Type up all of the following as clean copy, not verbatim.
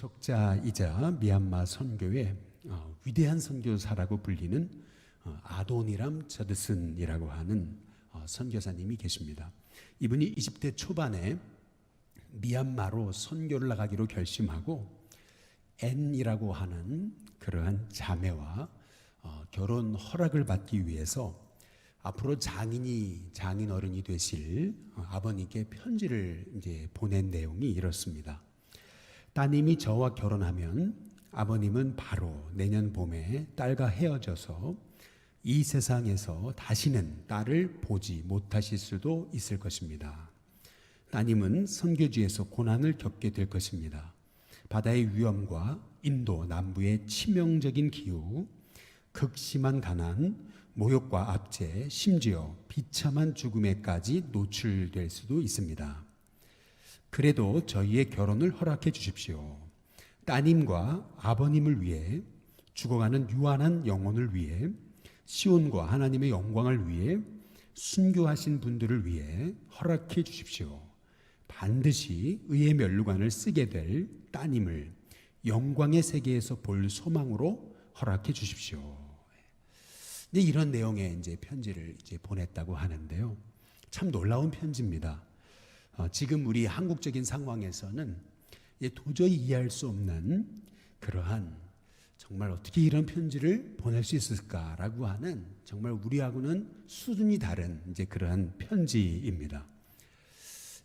개척자이자 미얀마 선교의 위대한 선교사라고 불리는 아도니람 저드슨이라고 하는 선교사님이 계십니다. 이분이 20대 초반에 미얀마로 선교를 나가기로 결심하고 앤이라고 하는 그러한 자매와 결혼 허락을 받기 위해서 앞으로 장인 어른이 되실 아버님께 편지를 이제 보낸 내용이 이렇습니다. 따님이 저와 결혼하면 아버님은 바로 내년 봄에 딸과 헤어져서 이 세상에서 다시는 딸을 보지 못하실 수도 있을 것입니다. 따님은 선교지에서 고난을 겪게 될 것입니다. 바다의 위험과 인도 남부의 치명적인 기후, 극심한 가난, 모욕과 압제, 심지어 비참한 죽음에까지 노출될 수도 있습니다. 그래도 저희의 결혼을 허락해 주십시오. 따님과 아버님을 위해, 죽어가는 유한한 영혼을 위해, 시온과 하나님의 영광을 위해, 순교하신 분들을 위해 허락해 주십시오. 반드시 의의 멸류관을 쓰게 될 따님을 영광의 세계에서 볼 소망으로 허락해 주십시오. 이런 내용의 이제 편지를 이제 보냈다고 하는데요. 참 놀라운 편지입니다. 지금 우리 한국적인 상황에서는 도저히 이해할 수 없는 그러한, 정말 어떻게 이런 편지를 보낼 수 있을까라고 하는, 정말 우리하고는 수준이 다른 이제 그러한 편지입니다.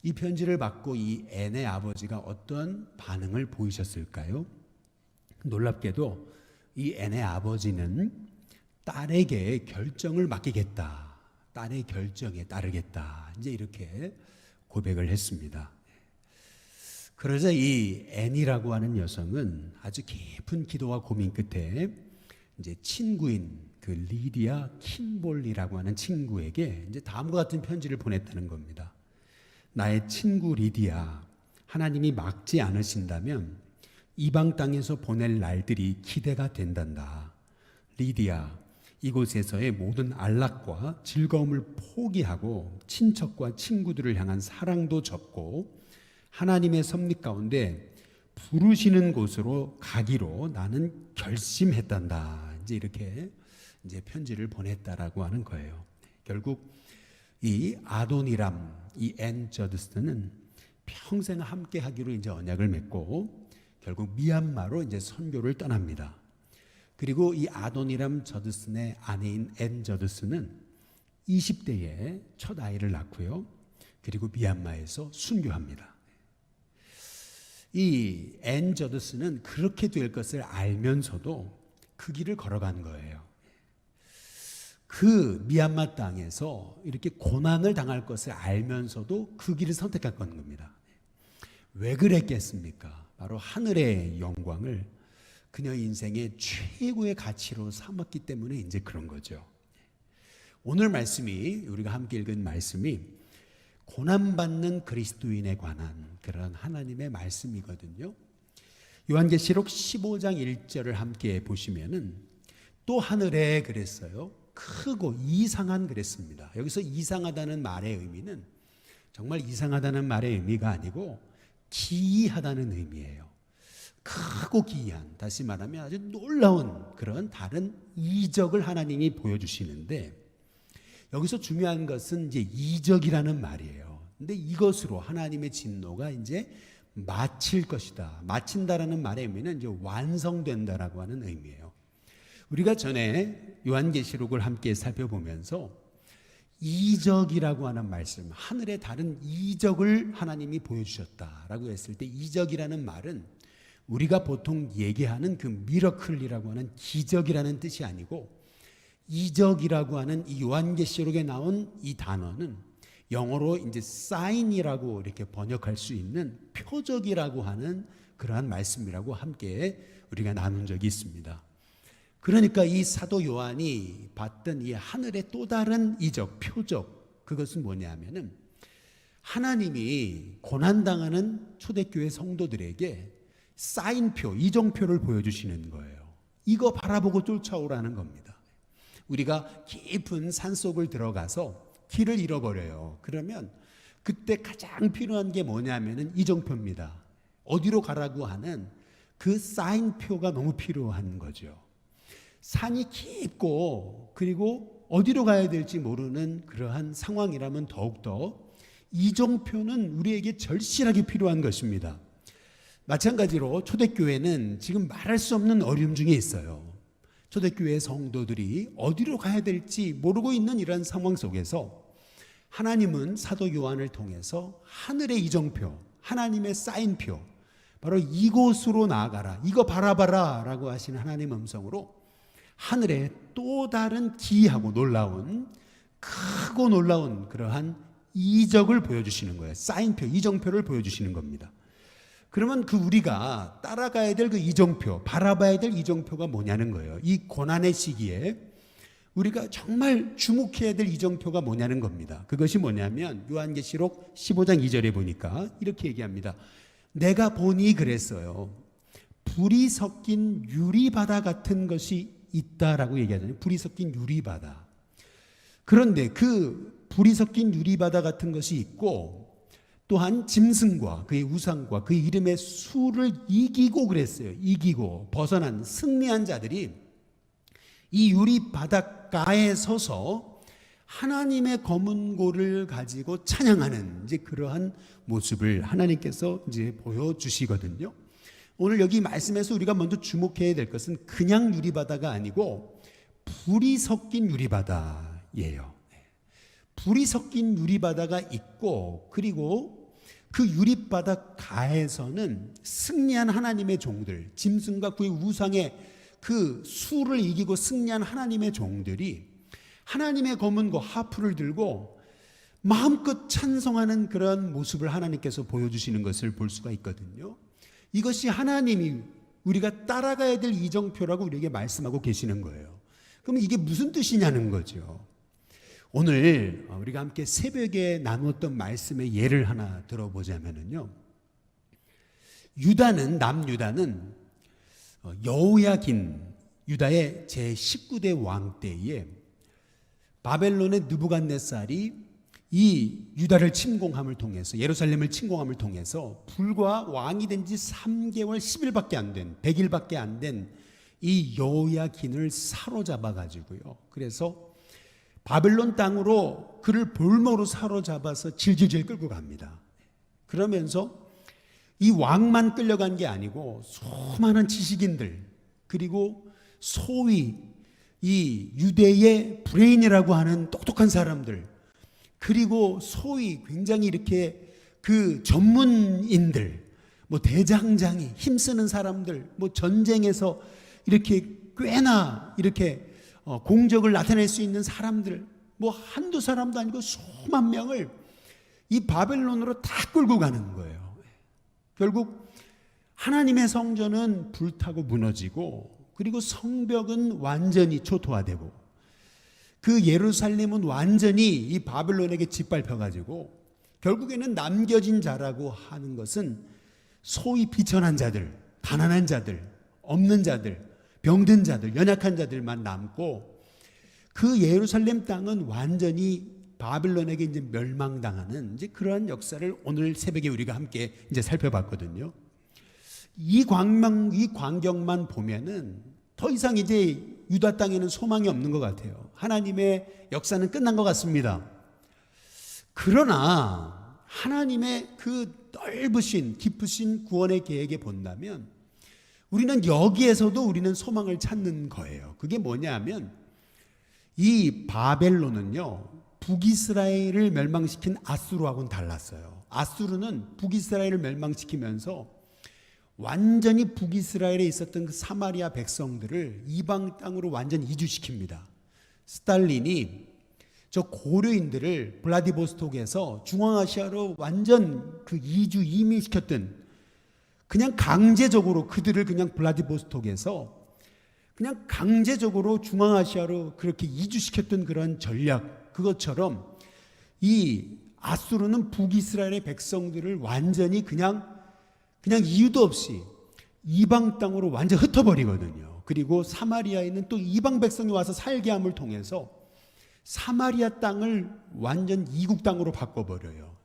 이 편지를 받고 이 앤의 아버지가 어떤 반응을 보이셨을까요? 놀랍게도 이 앤의 아버지는 딸에게 결정을 맡기겠다, 딸의 결정에 따르겠다, 이제 이렇게 고백을 했습니다. 그러자 이 앤이라고 하는 여성은 아주 깊은 기도와 고민 끝에 이제 친구인 그 리디아 킴볼리라고 하는 친구에게 이제 다음과 같은 편지를 보냈다는 겁니다. 나의 친구 리디아, 하나님이 막지 않으신다면 이방 땅에서 보낼 날들이 기대가 된단다. 리디아, 이곳에서의 모든 안락과 즐거움을 포기하고 친척과 친구들을 향한 사랑도 접고 하나님의 섭리 가운데 부르시는 곳으로 가기로 나는 결심했단다. 이제 이렇게 이제 편지를 보냈다라고 하는 거예요. 결국 이 아도니람, 이 앤 저드슨은 평생 함께 하기로 이제 언약을 맺고 결국 미얀마로 이제 선교를 떠납니다. 그리고 이 아도니람 저드슨의 아내인 앤 저드슨은 20대에 첫 아이를 낳고요. 그리고 미얀마에서 순교합니다. 이 앤 저드슨은 그렇게 될 것을 알면서도 그 길을 걸어간 거예요. 그 미얀마 땅에서 이렇게 고난을 당할 것을 알면서도 그 길을 선택할 겁니다. 왜 그랬겠습니까? 바로 하늘의 영광을 그녀 인생의 최고의 가치로 삼았기 때문에 이제 그런 거죠. 오늘 말씀이, 우리가 함께 읽은 말씀이 고난받는 그리스도인에 관한 그런 하나님의 말씀이거든요. 요한계시록 15장 1절을 함께 보시면은 또 하늘에 그랬어요. 크고 이상한 그랬습니다. 여기서 이상하다는 말의 의미는 정말 이상하다는 말의 의미가 아니고 기이하다는 의미예요. 크고 기이한, 다시 말하면 아주 놀라운 그런 다른 이적을 하나님이 보여주시는데, 여기서 중요한 것은 이제 이적이라는 말이에요. 근데 이것으로 하나님의 진노가 이제 마칠 것이다. 마친다라는 말의 의미는 이제 완성된다라고 하는 의미예요. 우리가 전에 요한계시록을 함께 살펴보면서 이적이라고 하는 말씀, 하늘의 다른 이적을 하나님이 보여주셨다라고 했을 때, 이적이라는 말은 우리가 보통 얘기하는 그 미러클이라고 하는 기적이라는 뜻이 아니고, 이적이라고 하는 이 요한계시록에 나온 이 단어는 영어로 이제 사인이라고 이렇게 번역할 수 있는 표적이라고 하는 그러한 말씀이라고 함께 우리가 나눈 적이 있습니다. 그러니까 이 사도 요한이 봤던 이 하늘의 또 다른 이적, 표적, 그것은 뭐냐면은 하나님이 고난당하는 초대교회 성도들에게 사인표, 이정표를 보여주시는 거예요. 이거 바라보고 쫓아오라는 겁니다. 우리가 깊은 산속을 들어가서 길을 잃어버려요. 그러면 그때 가장 필요한 게 뭐냐면은 이정표입니다. 어디로 가라고 하는 그 사인표가 너무 필요한 거죠. 산이 깊고 그리고 어디로 가야 될지 모르는 그러한 상황이라면 더욱더 이정표는 우리에게 절실하게 필요한 것입니다. 마찬가지로 초대교회는 지금 말할 수 없는 어려움 중에 있어요. 초대교회 성도들이 어디로 가야 될지 모르고 있는 이런 상황 속에서 하나님은 사도 요한을 통해서 하늘의 이정표, 하나님의 사인표, 바로 이곳으로 나아가라, 이거 바라봐라 라고 하시는 하나님의 음성으로 하늘에 또 다른 기이하고 놀라운, 크고 놀라운 그러한 이적을 보여주시는 거예요. 사인표, 이정표를 보여주시는 겁니다. 그러면 그 우리가 따라가야 될 그 이정표, 바라봐야 될 이정표가 뭐냐는 거예요. 이 고난의 시기에 우리가 정말 주목해야 될 이정표가 뭐냐는 겁니다. 그것이 뭐냐면 요한계시록 15장 2절에 보니까 이렇게 얘기합니다. 내가 보니 그랬어요. 불이 섞인 유리바다 같은 것이 있다라고 얘기하잖아요. 불이 섞인 유리바다. 그런데 그 불이 섞인 유리바다 같은 것이 있고 또한 짐승과 그의 우상과 그의 이름의 수를 이기고 그랬어요. 이기고 벗어난 승리한 자들이 이 유리 바닷가에 서서 하나님의 검은고를 가지고 찬양하는 이제 그러한 모습을 하나님께서 이제 보여주시거든요. 오늘 여기 말씀에서 우리가 먼저 주목해야 될 것은 그냥 유리바다가 아니고 불이 섞인 유리바다예요. 불이 섞인 유리바다가 있고 그리고 그 유리바다 가에서는 승리한 하나님의 종들, 짐승과 그의 우상의 그 수를 이기고 승리한 하나님의 종들이 하나님의 검은고 하프를 들고 마음껏 찬송하는 그런 모습을 하나님께서 보여주시는 것을 볼 수가 있거든요. 이것이 하나님이 우리가 따라가야 될 이정표라고 우리에게 말씀하고 계시는 거예요. 그럼 이게 무슨 뜻이냐는 거죠. 오늘 우리가 함께 새벽에 나누었던 말씀의 예를 하나 들어보자면요. 남유다는 여호야긴 유다의 제19대 왕 때에 바벨론의 느부갓네살이 이 유다를 침공함을 통해서 예루살렘을 침공함을 통해서 불과 왕이 된 지 3개월 10일밖에 안 된 100일밖에 안 된 이 여호야긴을 사로잡아 가지고요. 그래서 바벨론 땅으로 그를 볼모로 사로잡아서 질질질 끌고 갑니다. 그러면서 이 왕만 끌려간 게 아니고 수많은 지식인들 그리고 소위 이 유대의 브레인이라고 하는 똑똑한 사람들 그리고 소위 굉장히 이렇게 그 전문인들 뭐 대장장이 힘쓰는 사람들 뭐 전쟁에서 이렇게 꽤나 이렇게 공적을 나타낼 수 있는 사람들 뭐 한두 사람도 아니고 수만 명을 이 바벨론으로 다 끌고 가는 거예요. 결국 하나님의 성전은 불타고 무너지고 그리고 성벽은 완전히 초토화되고 그 예루살렘은 완전히 이 바벨론에게 짓밟혀가지고 결국에는 남겨진 자라고 하는 것은 소위 비천한 자들, 가난한 자들, 없는 자들, 병든 자들, 연약한 자들만 남고 그 예루살렘 땅은 완전히 바벨론에게 이제 멸망당하는 이제 그러한 역사를 오늘 새벽에 우리가 함께 이제 살펴봤거든요. 이 광경만 보면은 더 이상 이제 유다 땅에는 소망이 없는 것 같아요. 하나님의 역사는 끝난 것 같습니다. 그러나 하나님의 그 넓으신 깊으신 구원의 계획에 본다면 우리는 여기에서도 우리는 소망을 찾는 거예요. 그게 뭐냐면 이 바벨론은요 북이스라엘을 멸망시킨 아수르하고는 달랐어요. 아수르는 북이스라엘을 멸망시키면서 완전히 북이스라엘에 있었던 그 사마리아 백성들을 이방 땅으로 완전히 이주시킵니다. 스탈린이 저 고려인들을 블라디보스톡에서 중앙아시아로 완전 그 이민시켰던 그냥 강제적으로 그들을 그냥 블라디보스톡에서 그냥 강제적으로 중앙아시아로 그렇게 이주시켰던 그런 전략 그것처럼 이 아수르는 북이스라엘의 백성들을 완전히 그냥 이유도 없이 이방 땅으로 완전 흩어버리거든요. 그리고 사마리아에 있는 또 이방 백성이 와서 살게 함을 통해서 사마리아 땅을 완전 이국 땅으로 바꿔버려요.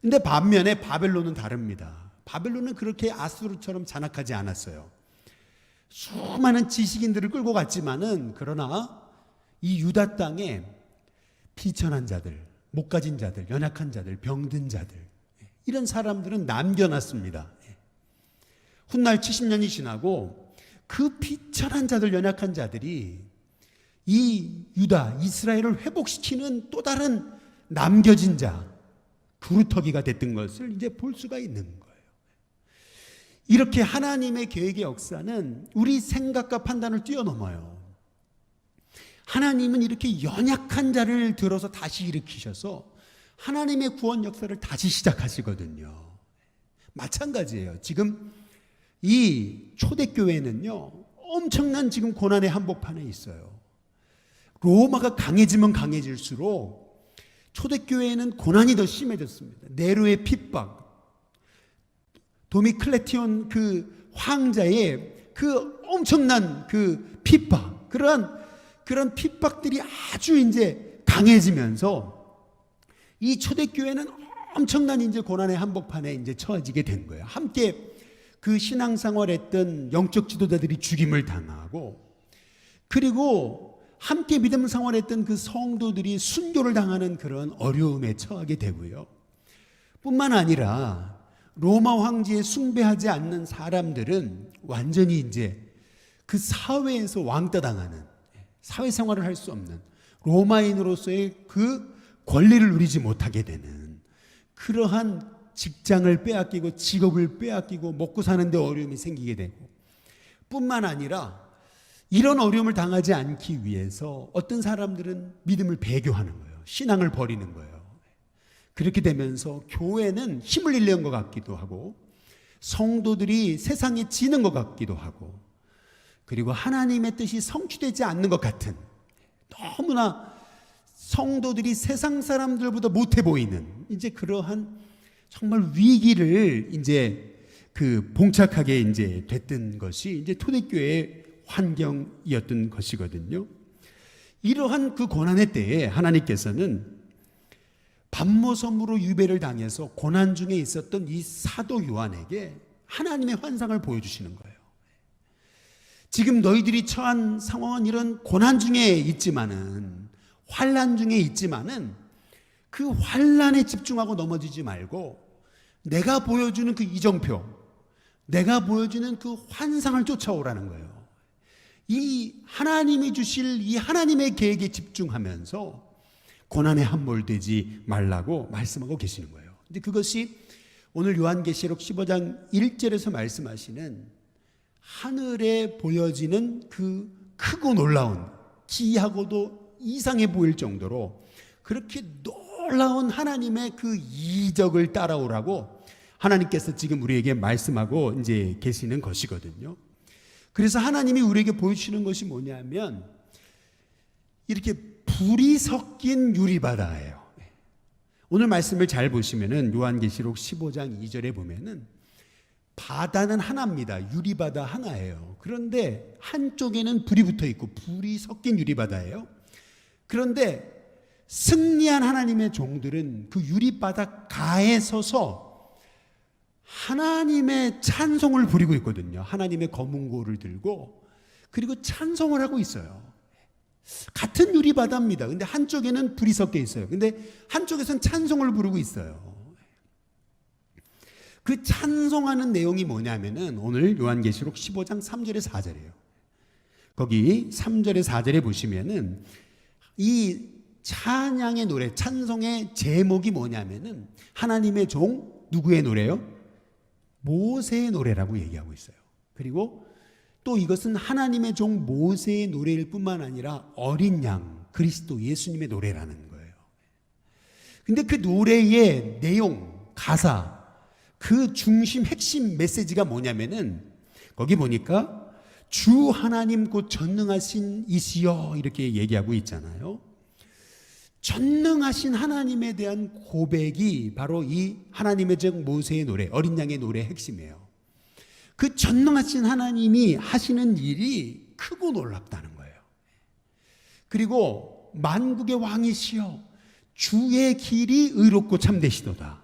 근데 반면에 바벨론은 다릅니다. 바벨론은 그렇게 아수르처럼 잔악하지 않았어요. 수많은 지식인들을 끌고 갔지만은 그러나 이 유다 땅에 비천한 자들, 못 가진 자들, 연약한 자들, 병든 자들 이런 사람들은 남겨놨습니다. 훗날 70년이 지나고 그 비천한 자들, 연약한 자들이 이 유다, 이스라엘을 회복시키는 또 다른 남겨진 자, 그루터기가 됐던 것을 이제 볼 수가 있는 거예요. 이렇게 하나님의 계획의 역사는 우리 생각과 판단을 뛰어넘어요. 하나님은 이렇게 연약한 자를 들어서 다시 일으키셔서 하나님의 구원 역사를 다시 시작하시거든요. 마찬가지예요. 지금 이 초대교회는요, 엄청난 지금 고난의 한복판에 있어요. 로마가 강해지면 강해질수록 초대교회에는 고난이 더 심해졌습니다. 네로의 핍박, 도미클레티온 그 황자의 그 엄청난 그 핍박, 그런 핍박들이 아주 이제 강해지면서 이 초대교회는 엄청난 이제 고난의 한복판에 이제 처해지게 된 거예요. 함께 그 신앙생활했던 영적 지도자들이 죽임을 당하고, 그리고 함께 믿음 생활했던 그 성도들이 순교를 당하는 그런 어려움에 처하게 되고요. 뿐만 아니라 로마 황제에 숭배하지 않는 사람들은 완전히 이제 그 사회에서 왕따 당하는, 사회생활을 할 수 없는 로마인으로서의 그 권리를 누리지 못하게 되는 그러한 직장을 빼앗기고 직업을 빼앗기고 먹고 사는 데 어려움이 생기게 되고, 뿐만 아니라 이런 어려움을 당하지 않기 위해서 어떤 사람들은 믿음을 배교하는 거예요. 신앙을 버리는 거예요. 그렇게 되면서 교회는 힘을 잃는 것 같기도 하고, 성도들이 세상에 지는 것 같기도 하고, 그리고 하나님의 뜻이 성취되지 않는 것 같은, 너무나 성도들이 세상 사람들보다 못해 보이는 이제 그러한 정말 위기를 이제 그 봉착하게 이제 됐던 것이 이제 초대교회의 환경이었던 것이거든요. 이러한 그 고난의 때에 하나님께서는 반모섬으로 유배를 당해서 고난 중에 있었던 이 사도 요한에게 하나님의 환상을 보여주시는 거예요. 지금 너희들이 처한 상황은 이런 고난 중에 있지만은, 환난 중에 있지만은 그 환난에 집중하고 넘어지지 말고 내가 보여주는 그 이정표, 내가 보여주는 그 환상을 쫓아오라는 거예요. 이 하나님이 주실 이 하나님의 계획에 집중하면서 고난에 함몰되지 말라고 말씀하고 계시는 거예요. 근데 그것이 오늘 요한계시록 15장 1절에서 말씀하시는 하늘에 보여지는 그 크고 놀라운, 기이하고도 이상해 보일 정도로 그렇게 놀라운 하나님의 그 이적을 따라오라고 하나님께서 지금 우리에게 말씀하고 이제 계시는 것이거든요. 그래서 하나님이 우리에게 보여주시는 것이 뭐냐면 이렇게 불이 섞인 유리바다예요. 오늘 말씀을 잘 보시면은 요한계시록 15장 2절에 보면은 바다는 하나입니다. 유리바다 하나예요. 그런데 한쪽에는 불이 붙어 있고 불이 섞인 유리바다예요. 그런데 승리한 하나님의 종들은 그 유리바다 가에 서서 하나님의 찬송을 부리고 있거든요. 하나님의 검은고를 들고, 그리고 찬송을 하고 있어요. 같은 유리바다입니다. 근데 한쪽에는 불이 섞여 있어요. 근데 한쪽에서는 찬송을 부르고 있어요. 그 찬송하는 내용이 뭐냐면은 오늘 요한계시록 15장 3절에 4절이에요. 거기 3절에 4절에 보시면은 이 찬양의 노래, 찬송의 제목이 뭐냐면은 하나님의 종 누구의 노래요? 모세의 노래라고 얘기하고 있어요. 그리고 또 이것은 하나님의 종 모세의 노래일 뿐만 아니라 어린 양 그리스도 예수님의 노래라는 거예요. 근데 그 노래의 내용, 가사, 그 중심 핵심 메시지가 뭐냐면은 거기 보니까 주 하나님 곧 전능하신 이시여 이렇게 얘기하고 있잖아요. 전능하신 하나님에 대한 고백이 바로 이 하나님의 종 모세의 노래, 어린 양의 노래의 핵심이에요. 그 전능하신 하나님이 하시는 일이 크고 놀랍다는 거예요. 그리고 만국의 왕이시여 주의 길이 의롭고 참되시도다.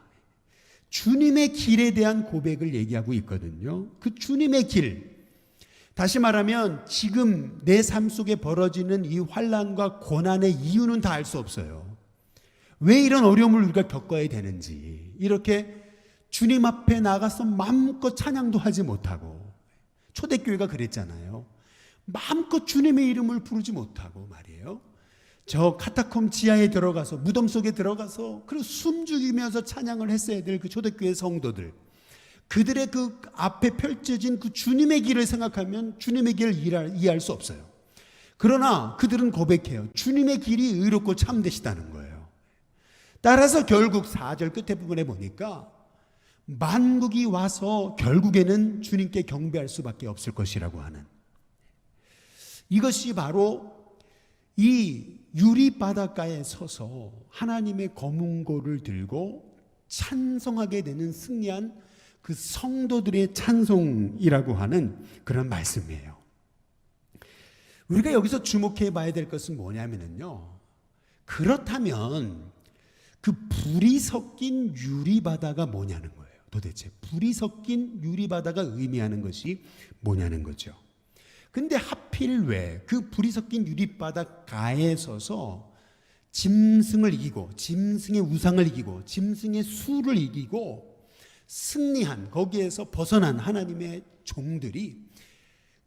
주님의 길에 대한 고백을 얘기하고 있거든요. 그 주님의 길, 다시 말하면 지금 내 삶 속에 벌어지는 이 환난과 고난의 이유는 다 알 수 없어요. 왜 이런 어려움을 우리가 겪어야 되는지, 이렇게 주님 앞에 나가서 마음껏 찬양도 하지 못하고, 초대교회가 그랬잖아요. 마음껏 주님의 이름을 부르지 못하고 말이에요. 저 카타콤 지하에 들어가서, 무덤 속에 들어가서 그리고 숨죽이면서 찬양을 했어야 될 그 초대교회 성도들, 그들의 그 앞에 펼쳐진 그 주님의 길을 생각하면 주님의 길을 이해할 수 없어요. 그러나 그들은 고백해요. 주님의 길이 의롭고 참되시다는 거예요. 따라서 결국 4절 끝에 부분에 보니까 만국이 와서 결국에는 주님께 경배할 수밖에 없을 것이라고 하는, 이것이 바로 이 유리 바닷가에 서서 하나님의 검은고를 들고 찬송하게 되는 승리한 그 성도들의 찬송이라고 하는 그런 말씀이에요. 우리가 여기서 주목해 봐야 될 것은 뭐냐면요, 그렇다면 그 불이 섞인 유리바다가 뭐냐는 거예요. 도대체 불이 섞인 유리바다가 의미하는 것이 뭐냐는 거죠. 근데 하필 왜 그 불이 섞인 유리바닷가에 서서 짐승을 이기고, 짐승의 우상을 이기고, 짐승의 수를 이기고 승리한, 거기에서 벗어난 하나님의 종들이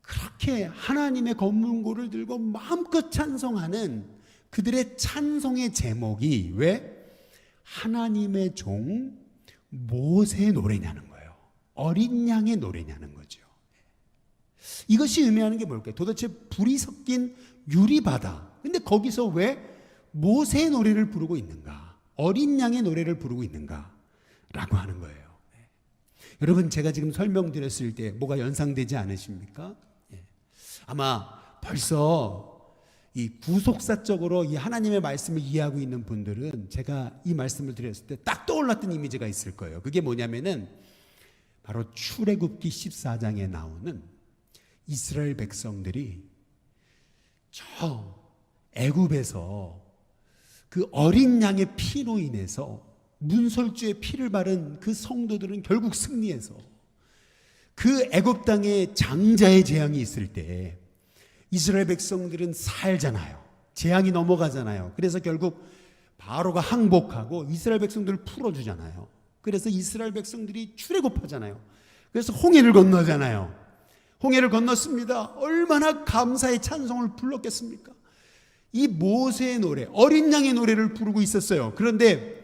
그렇게 하나님의 검문고를 들고 마음껏 찬송하는 그들의 찬송의 제목이 왜 하나님의 종 모세의 노래냐는 거예요. 어린 양의 노래냐는 거죠. 이것이 의미하는 게 뭘까요? 도대체 불이 섞인 유리바다, 근데 거기서 왜 모세의 노래를 부르고 있는가, 어린 양의 노래를 부르고 있는가 라고 하는 거예요. 여러분, 제가 지금 설명드렸을 때 뭐가 연상되지 않으십니까? 아마 벌써 이 구속사적으로 이 하나님의 말씀을 이해하고 있는 분들은 제가 이 말씀을 드렸을 때 딱 떠올랐던 이미지가 있을 거예요. 그게 뭐냐면은 바로 출애굽기 14장에 나오는 이스라엘 백성들이 저 애굽에서 그 어린 양의 피로 인해서 문설주의 피를 바른 그 성도들은 결국 승리해서 그 애굽 땅에 장자의 재앙이 있을 때 이스라엘 백성들은 살잖아요. 재앙이 넘어가잖아요. 그래서 결국 바로가 항복하고 이스라엘 백성들을 풀어주잖아요. 그래서 이스라엘 백성들이 출애굽하잖아요. 그래서 홍해를 건너잖아요. 홍해를 건넜습니다. 얼마나 감사의 찬송을 불렀겠습니까? 이 모세의 노래, 어린 양의 노래를 부르고 있었어요. 그런데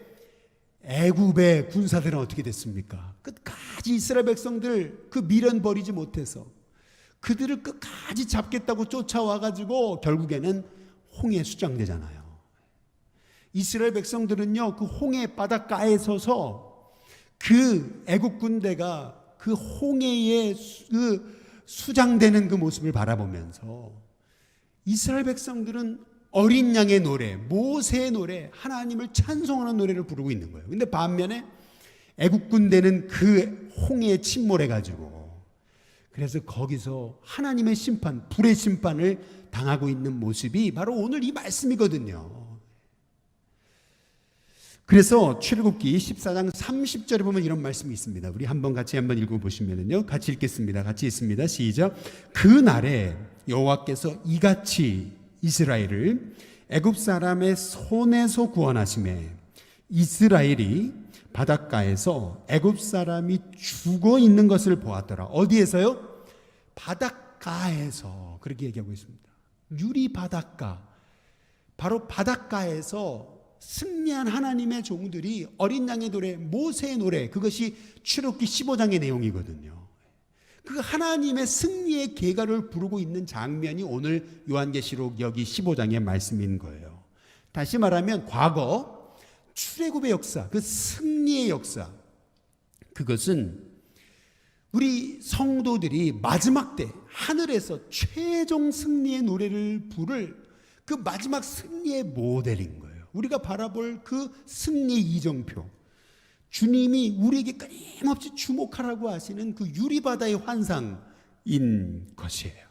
애굽의 군사들은 어떻게 됐습니까? 끝까지 이스라엘 백성들 그 미련 버리지 못해서 그들을 끝까지 잡겠다고 쫓아와가지고 결국에는 홍해에 수장되잖아요. 이스라엘 백성들은요, 그 홍해 바닷가에 서서 그 애국 군대가 그 홍해에 그 수장되는 그 모습을 바라보면서 이스라엘 백성들은 어린 양의 노래, 모세의 노래, 하나님을 찬송하는 노래를 부르고 있는 거예요. 근데 반면에 애국 군대는 그 홍해에 침몰해가지고 그래서 거기서 하나님의 심판, 불의 심판을 당하고 있는 모습이 바로 오늘 이 말씀이거든요. 그래서 출애굽기 14장 30절에 보면 이런 말씀이 있습니다. 우리 한번 읽어보시면요, 같이 읽겠습니다. 같이 있습니다. 시작. 그 날에 여호와께서 이같이 이스라엘을 애굽 사람의 손에서 구원하시매 이스라엘이 바닷가에서 애굽 사람이 죽어 있는 것을 보았더라. 어디에서요? 바닷가에서. 그렇게 얘기하고 있습니다. 유리 바닷가, 바로 바닷가에서 승리한 하나님의 종들이 어린 양의 노래, 모세의 노래, 그것이 출애굽기 15장의 내용이거든요. 그 하나님의 승리의 계가를 부르고 있는 장면이 오늘 요한계시록 여기 15장의 말씀인 거예요. 다시 말하면 과거 출애굽의 역사, 그 승리의 역사, 그것은 우리 성도들이 마지막 때 하늘에서 최종 승리의 노래를 부를 그 마지막 승리의 모델인 거예요. 우리가 바라볼 그 승리의 이정표, 주님이 우리에게 끊임없이 주목하라고 하시는 그 유리바다의 환상인 것이에요.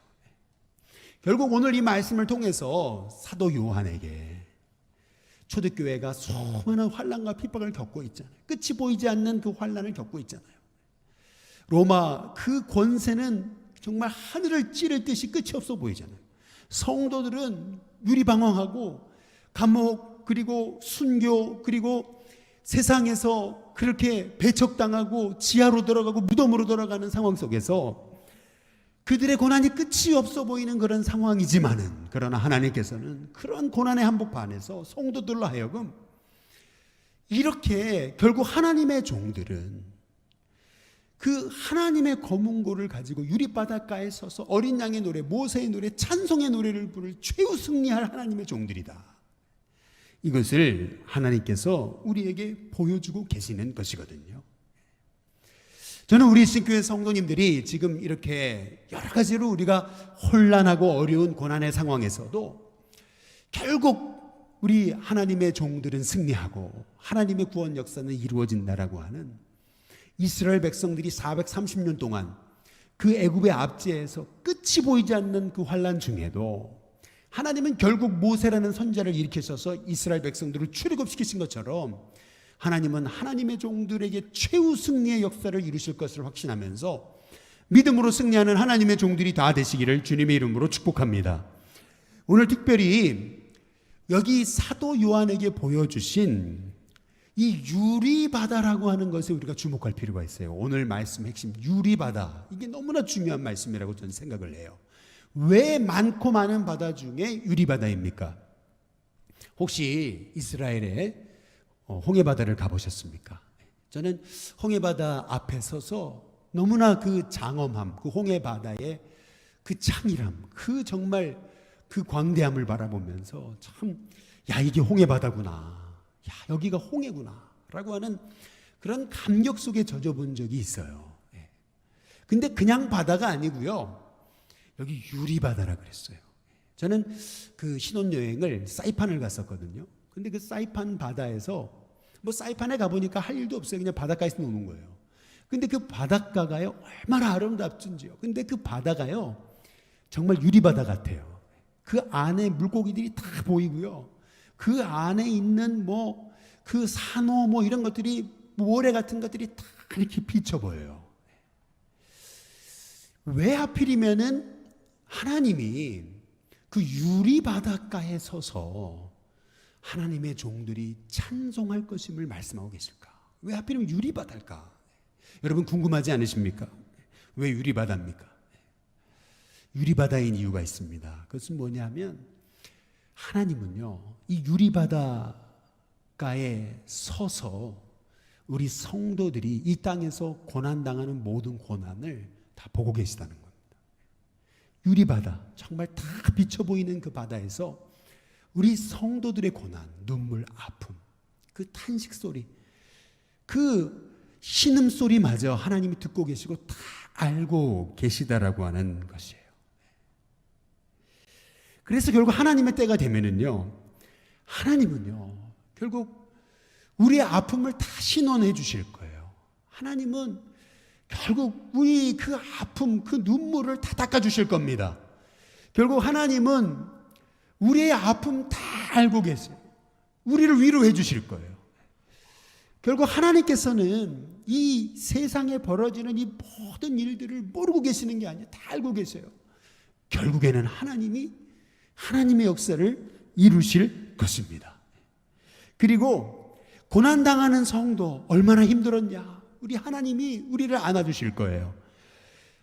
결국 오늘 이 말씀을 통해서 사도 요한에게 초대교회가 수많은 환난과 핍박을 겪고 있잖아요. 끝이 보이지 않는 그 환난을 겪고 있잖아요. 로마 그 권세는 정말 하늘을 찌를 듯이 끝이 없어 보이잖아요. 성도들은 유리방황하고 감옥 그리고 순교 그리고 세상에서 그렇게 배척당하고 지하로 들어가고 무덤으로 들어가는 상황 속에서 그들의 고난이 끝이 없어 보이는 그런 상황이지만은, 그러나 하나님께서는 그런 고난의 한복판에서 성도들로 하여금 이렇게 결국 하나님의 종들은 그 하나님의 검은고를 가지고 유리바닷가에 서서 어린 양의 노래, 모세의 노래, 찬송의 노래를 부를 최우승리할 하나님의 종들이다. 이것을 하나님께서 우리에게 보여주고 계시는 것이거든요. 저는 우리 신교회 성도님들이 지금 이렇게 여러 가지로 우리가 혼란하고 어려운 고난의 상황에서도 결국 우리 하나님의 종들은 승리하고 하나님의 구원 역사는 이루어진다라고 하는, 이스라엘 백성들이 430년 동안 그 애굽의 압제에서 끝이 보이지 않는 그 환난 중에도 하나님은 결국 모세라는 선지자를 일으키셔서 이스라엘 백성들을 출애굽시키신 것처럼 하나님은 하나님의 종들에게 최후 승리의 역사를 이루실 것을 확신하면서 믿음으로 승리하는 하나님의 종들이 다 되시기를 주님의 이름으로 축복합니다. 오늘 특별히 여기 사도 요한에게 보여주신 이 유리바다라고 하는 것에 우리가 주목할 필요가 있어요. 오늘 말씀 핵심 유리바다, 이게 너무나 중요한 말씀이라고 저는 생각을 해요. 왜 많고 많은 바다 중에 유리바다입니까? 혹시 이스라엘의 홍해바다를 가보셨습니까? 저는 홍해바다 앞에 서서 너무나 그 장엄함, 그 홍해바다의 그 창의람, 그 정말 그 광대함을 바라보면서 참, 야, 이게 홍해바다구나, 야, 여기가 홍해구나 라고 하는 그런 감격 속에 젖어본 적이 있어요. 근데 그냥 바다가 아니고요, 여기 유리바다라 그랬어요. 저는 그 신혼여행을 사이판을 갔었거든요. 근데 그 사이판 바다에서 뭐 사이판에 가보니까 할 일도 없어요. 그냥 바닷가에서 노는 거예요. 근데 그 바닷가가요 얼마나 아름답든지요. 근데 그 바다가요 정말 유리바다 같아요. 그 안에 물고기들이 다 보이고요. 그 안에 있는 뭐 그 산호 뭐 이런 것들이, 모래 같은 것들이 다 이렇게 비쳐 보여요. 왜 하필이면은 하나님이 그 유리바닷가에 서서 하나님의 종들이 찬송할 것임을 말씀하고 계실까? 왜 하필이면 유리바다일까? 여러분 궁금하지 않으십니까? 왜 유리바다입니까? 유리바다인 이유가 있습니다. 그것은 뭐냐면 하나님은요 이 유리바다가에 서서 우리 성도들이 이 땅에서 고난당하는 모든 고난을 다 보고 계시다는 겁니다. 유리바다, 정말 다 비쳐 보이는 그 바다에서 우리 성도들의 고난, 눈물, 아픔, 그 탄식 소리, 그 신음 소리마저 하나님이 듣고 계시고 다 알고 계시다라고 하는 것이에요. 그래서 결국 하나님의 때가 되면은요, 하나님은요 결국 우리의 아픔을 다 신원해 주실 거예요. 하나님은 결국 우리 그 아픔, 그 눈물을 다 닦아 주실 겁니다. 결국 하나님은 우리의 아픔 다 알고 계세요. 우리를 위로해 주실 거예요. 결국 하나님께서는 이 세상에 벌어지는 이 모든 일들을 모르고 계시는 게 아니에요. 다 알고 계세요. 결국에는 하나님이 하나님의 역사를 이루실 것입니다. 그리고 고난당하는 성도 얼마나 힘들었냐, 우리 하나님이 우리를 안아주실 거예요.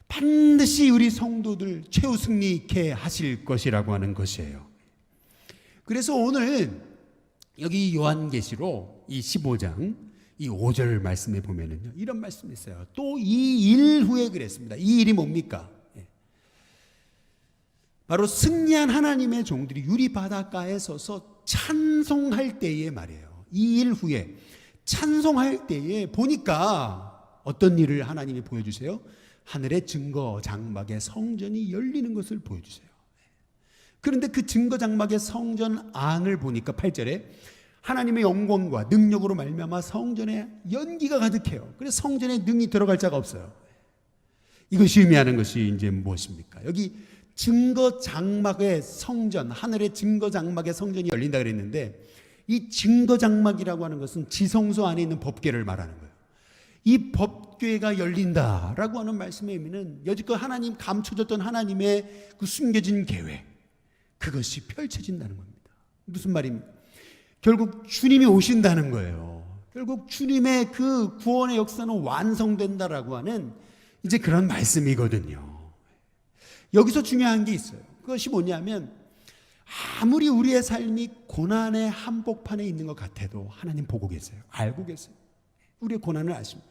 반드시 우리 성도들 최후 승리케 하실 것이라고 하는 것이에요. 그래서 오늘 여기 요한계시록 이 15장 이 5절 말씀에 보면은요 이런 말씀이 있어요. 또 이 일 후에 그랬습니다. 이 일이 뭡니까? 바로 승리한 하나님의 종들이 유리바닷가에 서서 찬송할 때의 말이에요. 이 일 후에 찬송할 때에 보니까 어떤 일을 하나님이 보여주세요? 하늘의 증거 장막의 성전이 열리는 것을 보여주세요. 그런데 그 증거 장막의 성전 안을 보니까 8절에 하나님의 영광과 능력으로 말미암아 성전에 연기가 가득해요. 그래서 성전에 능히 들어갈 자가 없어요. 이것이 의미하는 것이 이제 무엇입니까? 여기 증거 장막의 성전, 하늘의 증거 장막의 성전이 열린다 그랬는데 이 증거장막이라고 하는 것은 지성소 안에 있는 법궤를 말하는 거예요. 이 법궤가 열린다라고 하는 말씀의 의미는 여지껏 하나님 감춰졌던 하나님의 그 숨겨진 계획, 그것이 펼쳐진다는 겁니다. 무슨 말입니까? 결국 주님이 오신다는 거예요. 결국 주님의 그 구원의 역사는 완성된다라고 하는 이제 그런 말씀이거든요. 여기서 중요한 게 있어요. 그것이 뭐냐면 아무리 우리의 삶이 고난의 한복판에 있는 것 같아도 하나님 보고 계세요. 알고 계세요. 우리의 고난을 아십니다.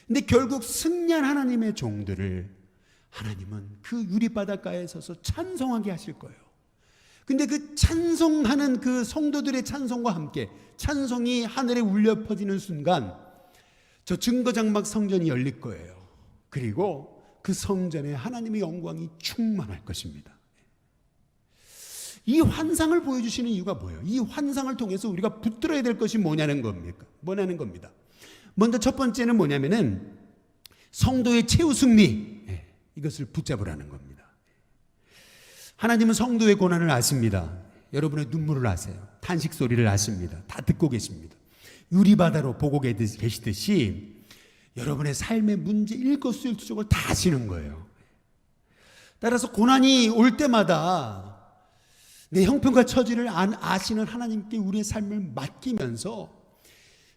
근데 결국 승리한 하나님의 종들을 하나님은 그 유리바닷가에 서서 찬송하게 하실 거예요. 근데 그 찬송하는 그 성도들의 찬송과 함께 찬송이 하늘에 울려 퍼지는 순간 저 증거장막 성전이 열릴 거예요. 그리고 그 성전에 하나님의 영광이 충만할 것입니다. 이 환상을 보여주시는 이유가 뭐예요? 이 환상을 통해서 우리가 붙들어야 될 것이 뭐냐는 겁니다. 먼저 첫 번째는 뭐냐면은 성도의 최후 승리, 이것을 붙잡으라는 겁니다. 하나님은 성도의 고난을 아십니다. 여러분의 눈물을 아세요. 탄식 소리를 아십니다. 다 듣고 계십니다. 유리바다로 보고 계시듯이 여러분의 삶의 문제 일거수일투족을 다 아시는 거예요. 따라서 고난이 올 때마다 내 형편과 처지를 아시는 하나님께 우리의 삶을 맡기면서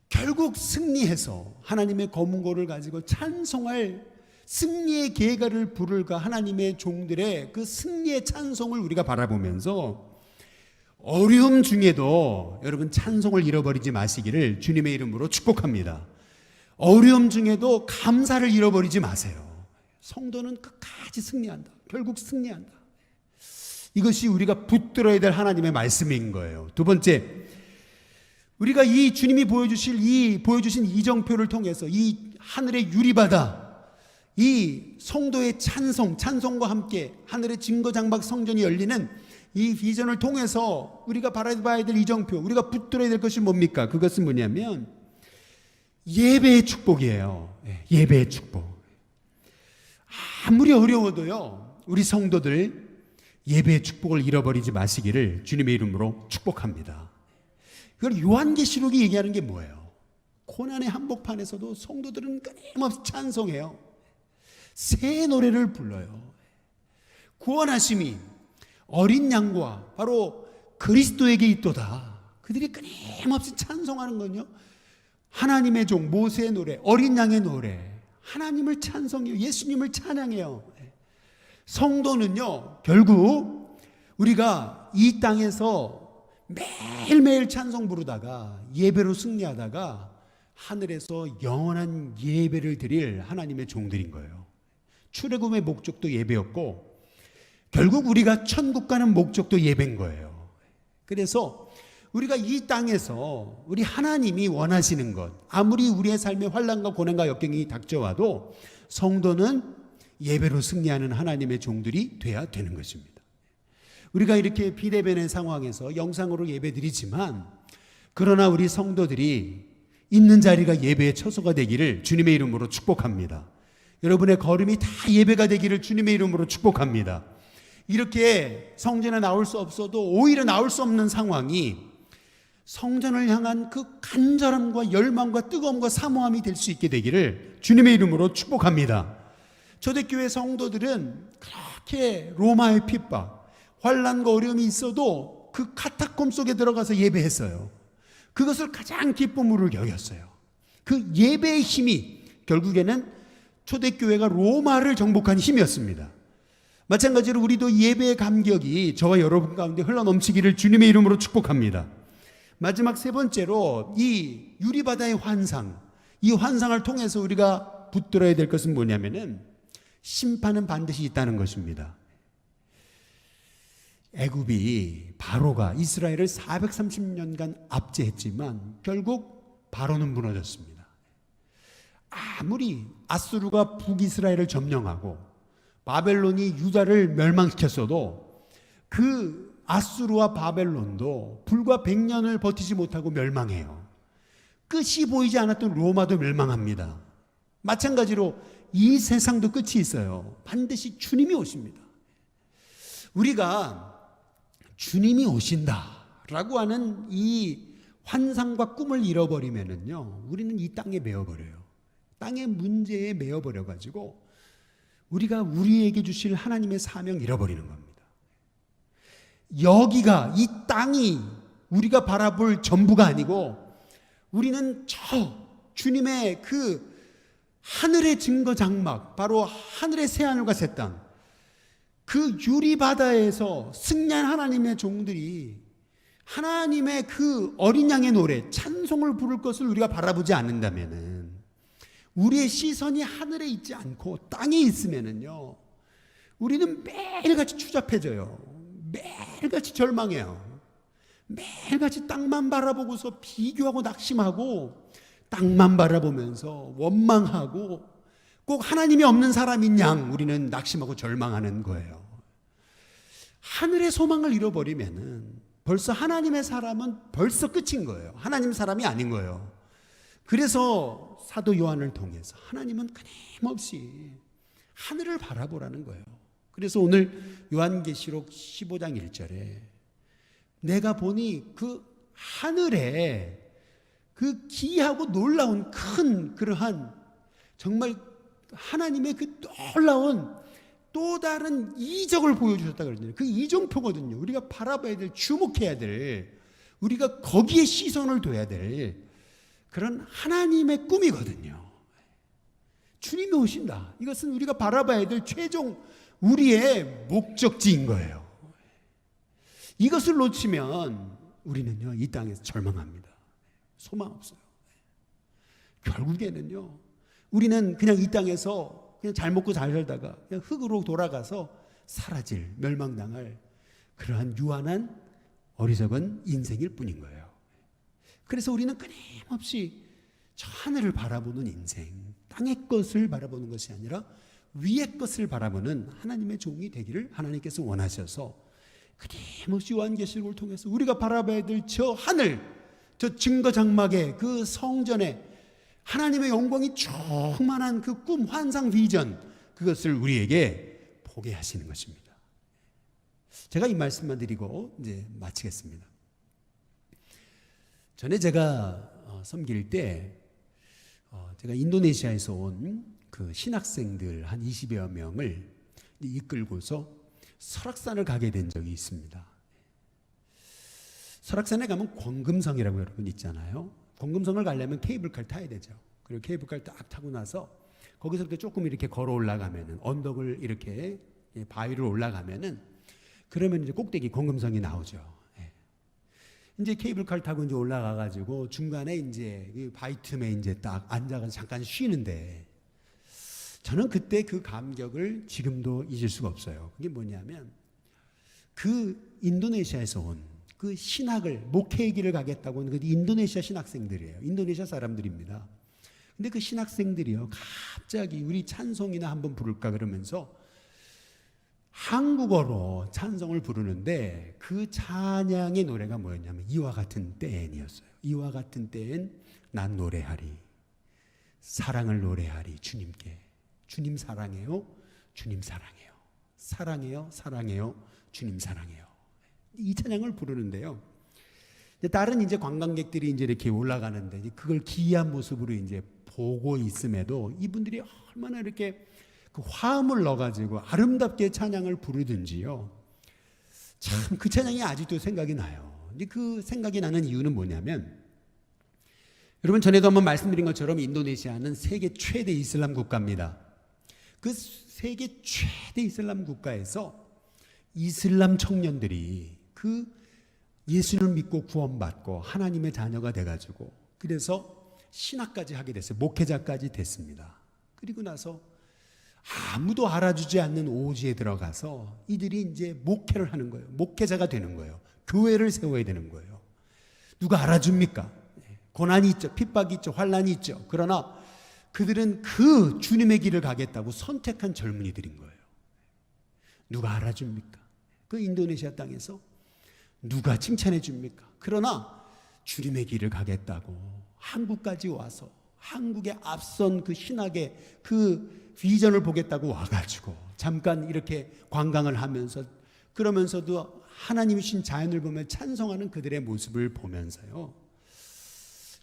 결국 승리해서 하나님의 검은고를 가지고 찬송할 승리의 계가를 부를까 하나님의 종들의 그 승리의 찬송을 우리가 바라보면서 어려움 중에도 여러분 찬송을 잃어버리지 마시기를 주님의 이름으로 축복합니다. 어려움 중에도 감사를 잃어버리지 마세요. 성도는 끝까지 승리한다. 결국 승리한다. 이것이 우리가 붙들어야 될 하나님의 말씀인 거예요. 두 번째, 우리가 이 주님이 보여주신 이정표를 통해서 이 하늘의 유리바다, 이 성도의 찬송과 함께 하늘의 증거장막 성전이 열리는 이 비전을 통해서 우리가 바라봐야 될 이정표, 우리가 붙들어야 될 것이 뭡니까? 그것은 뭐냐면 예배의 축복이에요. 예배의 축복. 아무리 어려워도요, 우리 성도들 예배의 축복을 잃어버리지 마시기를 주님의 이름으로 축복합니다. 그걸 요한계시록이 얘기하는 게 뭐예요? 고난의 한복판에서도 성도들은 끊임없이 찬송해요. 새 노래를 불러요. 구원하심이 어린 양과 바로 그리스도에게 있도다. 그들이 끊임없이 찬송하는 건요, 하나님의 종 모세의 노래, 어린 양의 노래, 하나님을 찬송해요. 예수님을 찬양해요. 성도는요, 결국 우리가 이 땅에서 매일매일 찬송 부르다가 예배로 승리하다가 하늘에서 영원한 예배를 드릴 하나님의 종들인 거예요. 출애굽의 목적도 예배였고 결국 우리가 천국 가는 목적도 예배인 거예요. 그래서 우리가 이 땅에서 우리 하나님이 원하시는 것, 아무리 우리의 삶에 환난과 고난과 역경이 닥쳐와도 성도는 예배로 승리하는 하나님의 종들이 돼야 되는 것입니다. 우리가 이렇게 비대면의 상황에서 영상으로 예배드리지만 그러나 우리 성도들이 있는 자리가 예배의 처소가 되기를 주님의 이름으로 축복합니다. 여러분의 걸음이 다 예배가 되기를 주님의 이름으로 축복합니다. 이렇게 성전에 나올 수 없어도 오히려 나올 수 없는 상황이 성전을 향한 그 간절함과 열망과 뜨거움과 사모함이 될 수 있게 되기를 주님의 이름으로 축복합니다. 초대교회 성도들은 그렇게 로마의 핍박, 환난과 어려움이 있어도 그 카타콤 속에 들어가서 예배했어요. 그것을 가장 기쁨으로 여겼어요. 그 예배의 힘이 결국에는 초대교회가 로마를 정복한 힘이었습니다. 마찬가지로 우리도 예배의 감격이 저와 여러분 가운데 흘러넘치기를 주님의 이름으로 축복합니다. 마지막 세 번째로 이 유리바다의 환상, 이 환상을 통해서 우리가 붙들어야 될 것은 뭐냐면은 심판은 반드시 있다는 것입니다. 애굽이 바로가 이스라엘을 430년간 압제했지만 결국 바로는 무너졌습니다. 아무리 아수르가 북이스라엘을 점령하고 바벨론이 유다를 멸망시켰어도 그 아수르와 바벨론도 불과 100년을 버티지 못하고 멸망해요. 끝이 보이지 않았던 로마도 멸망합니다. 마찬가지로 이 세상도 끝이 있어요. 반드시 주님이 오십니다. 우리가 주님이 오신다 라고 하는 이 환상과 꿈을 잃어버리면은요, 우리는 이 땅에 매여버려요. 땅의 문제에 매여버려가지고 우리가 우리에게 주실 하나님의 사명 잃어버리는 겁니다. 여기가, 이 땅이 우리가 바라볼 전부가 아니고 우리는 저 주님의 그 하늘의 증거 장막, 바로 하늘의 새하늘과 새 땅, 그 유리바다에서 승리한 하나님의 종들이 하나님의 그 어린 양의 노래, 찬송을 부를 것을 우리가 바라보지 않는다면은, 우리의 시선이 하늘에 있지 않고 땅에 있으면은요, 우리는 매일같이 추잡해져요. 매일같이 절망해요. 매일같이 땅만 바라보고서 비교하고 낙심하고, 땅만 바라보면서 원망하고, 꼭 하나님이 없는 사람인 양 우리는 낙심하고 절망하는 거예요. 하늘의 소망을 잃어버리면은 벌써 하나님의 사람은 벌써 끝인 거예요. 하나님 사람이 아닌 거예요. 그래서 사도 요한을 통해서 하나님은 끊임없이 하늘을 바라보라는 거예요. 그래서 오늘 요한계시록 15장 1절에 내가 보니 그 하늘에 그 기이하고 놀라운 큰 그러한 정말 하나님의 그 놀라운 또 다른 이적을 보여주셨다 그러잖아요. 그 이정표거든요. 우리가 바라봐야 될, 주목해야 될, 우리가 거기에 시선을 둬야 될 그런 하나님의 꿈이거든요. 주님이 오신다. 이것은 우리가 바라봐야 될 최종 우리의 목적지인 거예요. 이것을 놓치면 우리는요, 이 땅에서 절망합니다. 소망 없어요. 결국에는요, 우리는 그냥 이 땅에서 그냥 잘 먹고 잘 살다가 그냥 흙으로 돌아가서 사라질, 멸망당할 그러한 유한한 어리석은 인생일 뿐인 거예요. 그래서 우리는 끊임없이 저 하늘을 바라보는 인생, 땅의 것을 바라보는 것이 아니라 위의 것을 바라보는 하나님의 종이 되기를 하나님께서 원하셔서 끊임없이 요한계시록을 통해서 우리가 바라봐야 될 저 하늘, 저 증거 장막의 그 성전에 하나님의 영광이 충만한 그 꿈, 환상, 비전, 그것을 우리에게 보게 하시는 것입니다. 제가 이 말씀만 드리고 이제 마치겠습니다. 전에 제가 섬길 때 제가 인도네시아에서 온 그 신학생들 한 20여 명을 이끌고서 설악산을 가게 된 적이 있습니다. 설악산에 가면 권금성이라고 여러분 있잖아요. 권금성을 가려면 케이블카를 타야 되죠. 그리고 케이블카를 딱 타고 나서 거기서 이렇게 조금 이렇게 걸어 올라가면은, 언덕을 이렇게 바위를 올라가면은, 그러면 이제 꼭대기 권금성이 나오죠. 이제 케이블카를 타고 이제 올라가가지고 중간에 이제 그 바위 틈에 이제 딱 앉아가서 잠깐 쉬는데, 저는 그때 그 감격을 지금도 잊을 수가 없어요. 그게 뭐냐면, 그 인도네시아에서 온 그 신학을, 목회의 길을 가겠다고 하는 그 인도네시아 신학생들이에요. 인도네시아 사람들입니다. 근데 그 신학생들이요, 갑자기 우리 찬송이나 한번 부를까 그러면서 한국어로 찬송을 부르는데, 그 찬양의 노래가 뭐였냐면 이와 같은 때엔이었어요. 이와 같은 때엔 난 노래하리, 사랑을 노래하리 주님께. 주님 사랑해요, 주님 사랑해요, 사랑해요, 사랑해요, 주님 사랑해요. 이 찬양을 부르는데요, 다른 이제 관광객들이 이제 이렇게 올라가는데 그걸 기이한 모습으로 이제 보고 있음에도 이분들이 얼마나 이렇게 그 화음을 넣어가지고 아름답게 찬양을 부르든지요, 참 그 찬양이 아직도 생각이 나요. 근데 그 생각이 나는 이유는 뭐냐면, 여러분 전에도 한번 말씀드린 것처럼 인도네시아는 세계 최대 이슬람 국가입니다. 그 세계 최대 이슬람 국가에서 이슬람 청년들이 그 예수를 믿고 구원받고 하나님의 자녀가 돼가지고, 그래서 신학까지 하게 됐어요. 목회자까지 됐습니다. 그리고 나서 아무도 알아주지 않는 오지에 들어가서 이들이 이제 목회를 하는 거예요. 목회자가 되는 거예요. 교회를 세워야 되는 거예요. 누가 알아줍니까? 고난이 있죠. 핍박이 있죠. 환난이 있죠. 그러나 그들은 그 주님의 길을 가겠다고 선택한 젊은이들인 거예요. 누가 알아줍니까? 그 인도네시아 땅에서 누가 칭찬해 줍니까? 그러나 주님의 길을 가겠다고 한국까지 와서 한국의 앞선 그 신학의 그 비전을 보겠다고 와가지고 잠깐 이렇게 관광을 하면서 그러면서도 하나님이신 자연을 보며 찬송하는 그들의 모습을 보면서요,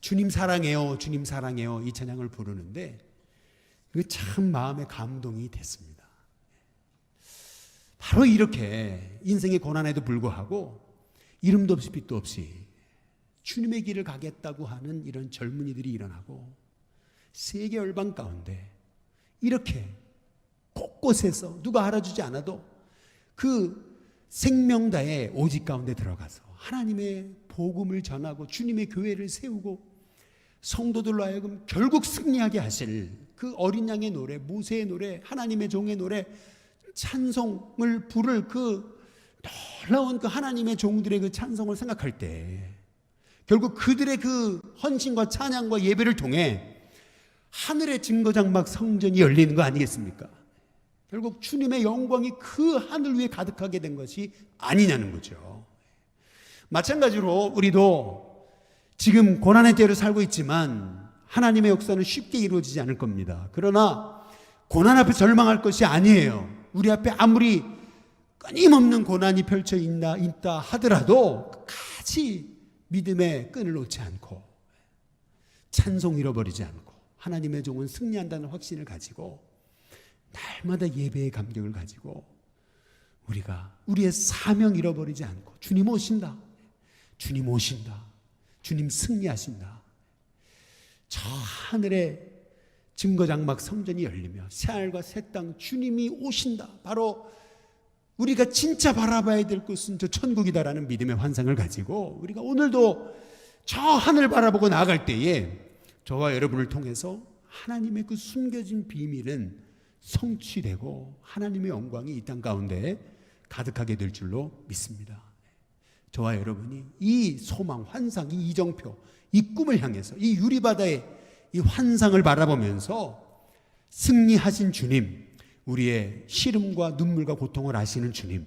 주님 사랑해요, 주님 사랑해요 이 찬양을 부르는데 그게 참 마음에 감동이 됐습니다. 바로 이렇게 인생의 고난에도 불구하고 이름도 없이 빛도 없이 주님의 길을 가겠다고 하는 이런 젊은이들이 일어나고, 세계 열방 가운데 이렇게 곳곳에서 누가 알아주지 않아도 그 생명다의 오직 가운데 들어가서 하나님의 복음을 전하고 주님의 교회를 세우고 성도들로 하여금 결국 승리하게 하실 그 어린 양의 노래, 모세의 노래, 하나님의 종의 노래, 찬송을 부를 그 놀라운 그 하나님의 종들의 그 찬송을 생각할 때 결국 그들의 그 헌신과 찬양과 예배를 통해 하늘의 증거장막 성전이 열리는 거 아니겠습니까? 결국 주님의 영광이 그 하늘 위에 가득하게 된 것이 아니냐는 거죠. 마찬가지로 우리도 지금 고난의 때를 살고 있지만 하나님의 역사는 쉽게 이루어지지 않을 겁니다. 그러나 고난 앞에 절망할 것이 아니에요. 우리 앞에 아무리 끊임없는 고난이 펼쳐 있다 하더라도 끝까지 믿음의 끈을 놓지 않고 찬송 잃어버리지 않고 하나님의 종은 승리한다는 확신을 가지고 날마다 예배의 감격을 가지고 우리가 우리의 사명 잃어버리지 않고 주님 오신다, 주님 오신다, 주님 승리하신다, 저 하늘의 증거장막 성전이 열리며 새하늘과 새 땅 주님이 오신다, 바로 우리가 진짜 바라봐야 될 곳은 저 천국이다라는 믿음의 환상을 가지고 우리가 오늘도 저 하늘 바라보고 나아갈 때에 저와 여러분을 통해서 하나님의 그 숨겨진 비밀은 성취되고 하나님의 영광이 이 땅 가운데 가득하게 될 줄로 믿습니다. 저와 여러분이 이 소망, 환상, 이 이정표, 이 꿈을 향해서 이 유리바다의 이 환상을 바라보면서 승리하신 주님, 우리의 시름과 눈물과 고통을 아시는 주님,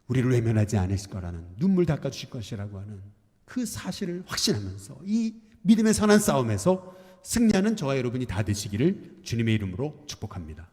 우리를 외면하지 않으실 거라는, 눈물 닦아주실 것이라고 하는 그 사실을 확신하면서 이 믿음의 선한 싸움에서 승리하는 저와 여러분이 다 되시기를 주님의 이름으로 축복합니다.